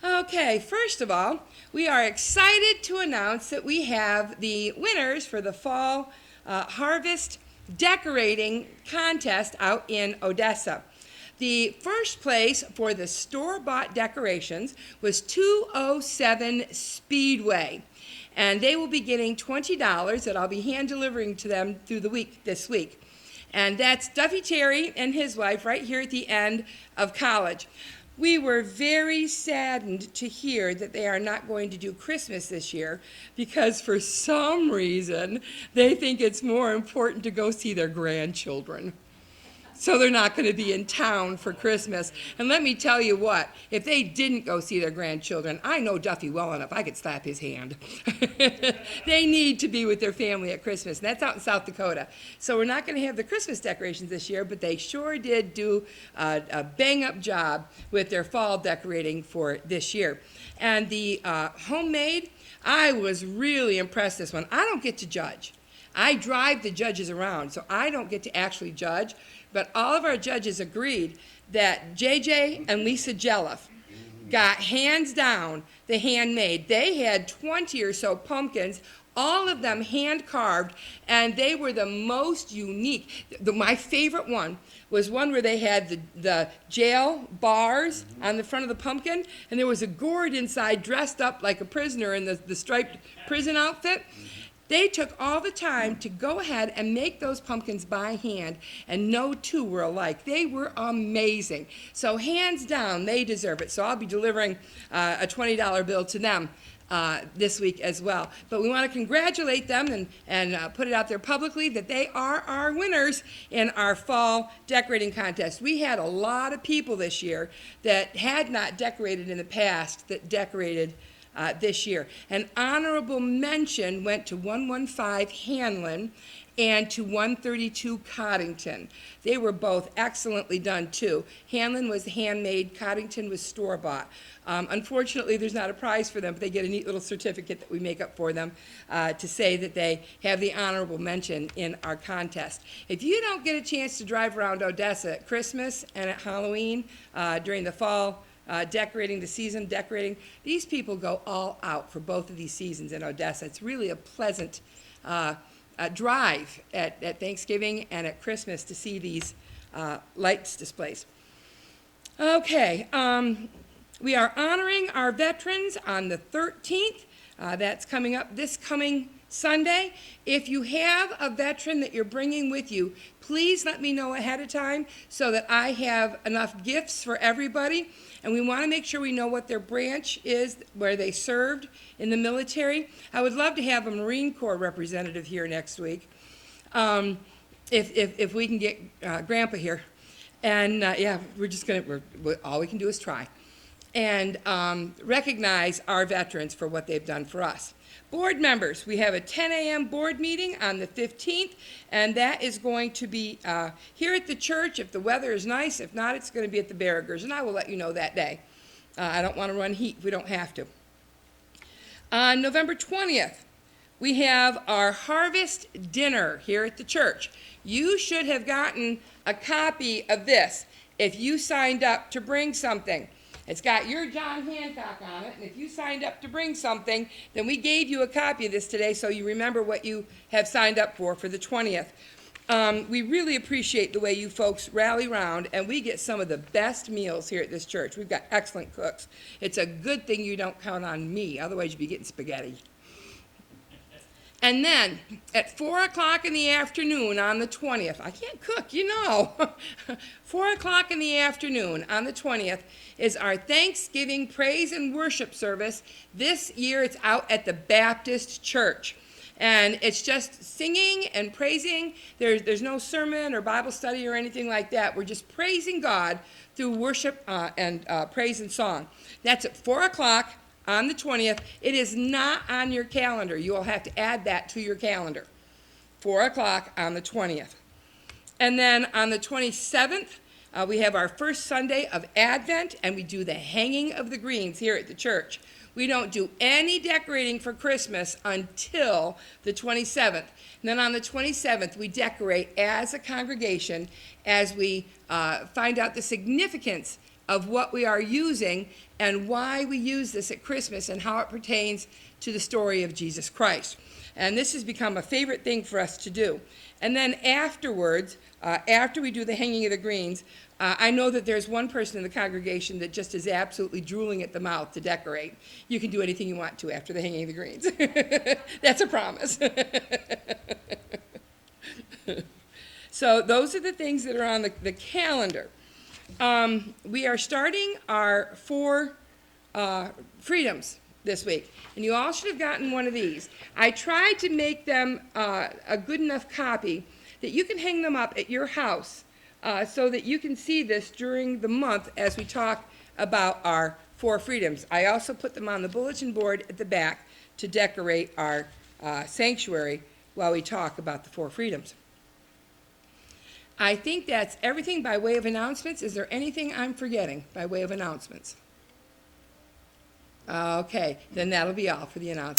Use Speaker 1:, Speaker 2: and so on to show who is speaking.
Speaker 1: Okay, first of all, we are excited to announce that we have the winners for the fall harvest decorating contest out in Odessa. The first place for the store-bought decorations was 207 Speedway, and they will be getting $20 that I'll be hand delivering to them through the week this week. And that's Duffy Terry and his wife right here at the end of college. We were very saddened to hear that they are not going to do Christmas this year because for some reason they think it's more important to go see their grandchildren. So they're not going to be in town for Christmas. And let me tell you what, if they didn't go see their grandchildren, I know Duffy well enough, I could slap his hand. They need to be with their family at Christmas, and that's out in South Dakota. So we're not going to have the Christmas decorations this year, but they sure did do a bang-up job with their fall decorating for this year. And the homemade, I was really impressed this one. I don't get to judge. I drive the judges around, so I don't get to actually judge. But all of our judges agreed that JJ and Lisa Jelliff got hands down the handmade. They had 20 or so pumpkins, all of them hand carved, and they were the most unique. My favorite one was one where they had the jail bars on the front of the pumpkin, and there was a gourd inside dressed up like a prisoner in the striped prison outfit. They took all the time to go ahead and make those pumpkins by hand, and no two were alike. They were amazing. So hands down, they deserve it. So I'll be delivering a $20 bill to them this week as well. But we want to congratulate them and put it out there publicly that they are our winners in our fall decorating contest. We had a lot of people this year that had not decorated in the past that decorated this year. An honorable mention went to 115 Hanlon and to 132 Coddington. They were both excellently done too. Hanlon was handmade, Coddington was store-bought. Unfortunately, there's not a prize for them, but they get a neat little certificate that we make up for them to say that they have the honorable mention in our contest. If you don't get a chance to drive around Odessa at Christmas and at Halloween during the fall decorating, the season decorating, these people go all out for both of these seasons in Odessa. It's really a pleasant drive at Thanksgiving and at Christmas to see these lights displays. Okay, we are honoring our veterans on the 13th. That's coming up this coming Sunday. If you have a veteran that you're bringing with you, please let me know ahead of time so that I have enough gifts for everybody. And we want to make sure we know what their branch is, where they served in the military. I would love to have a Marine Corps representative here next week, if we can get Grandpa here. And yeah, all we can do is try. And recognize our veterans for what they've done for us. Board members, we have a 10 a.m. board meeting on the 15th, and that is going to be here at the church if the weather is nice. If not, it's going to be at the Barrigers, and I will let you know that day. I don't want to run heat if we don't have to. On November 20th, we have our harvest dinner here at the church. You should have gotten a copy of this if you signed up to bring something. It's got your John Hancock on it, and if you signed up to bring something, then we gave you a copy of this today so you remember what you have signed up for the 20th. We really appreciate the way you folks rally around, and we get some of the best meals here at this church. We've got excellent cooks. It's a good thing you don't count on me, otherwise you'd be getting spaghetti. And then at 4 o'clock in the afternoon on the 20th, I can't cook, you know. 4 o'clock in the afternoon on the 20th is our Thanksgiving praise and worship service. This year it's out at the Baptist Church. And it's just singing and praising. There's no sermon or Bible study or anything like that. We're just praising God through worship and praise and song. That's at 4 o'clock. On the 20th. It is not on your calendar. You will have to add that to your calendar. 4 o'clock on the 20th. And then on the 27th, We have our first Sunday of Advent, and we do the hanging of the greens here at the church. We don't do any decorating for Christmas until the 27th. And then on the 27th, we decorate as a congregation as we find out the significance of what we are using and why we use this at Christmas and how it pertains to the story of Jesus Christ. And this has become a favorite thing for us to do. And then afterwards, after we do the hanging of the greens, I know that there's one person in the congregation that just is absolutely drooling at the mouth to decorate. You can do anything you want to after the hanging of the greens. That's a promise. So those are the things that are on the calendar. We are starting our 4 freedoms this week, and you all should have gotten one of these. I tried to make them a good enough copy that you can hang them up at your house so that you can see this during the month as we talk about our 4 freedoms. I also put them on the bulletin board at the back to decorate our sanctuary while we talk about the 4 freedoms. I think that's everything by way of announcements. Is there anything I'm forgetting by way of announcements? Okay, then that'll be all for the announcements.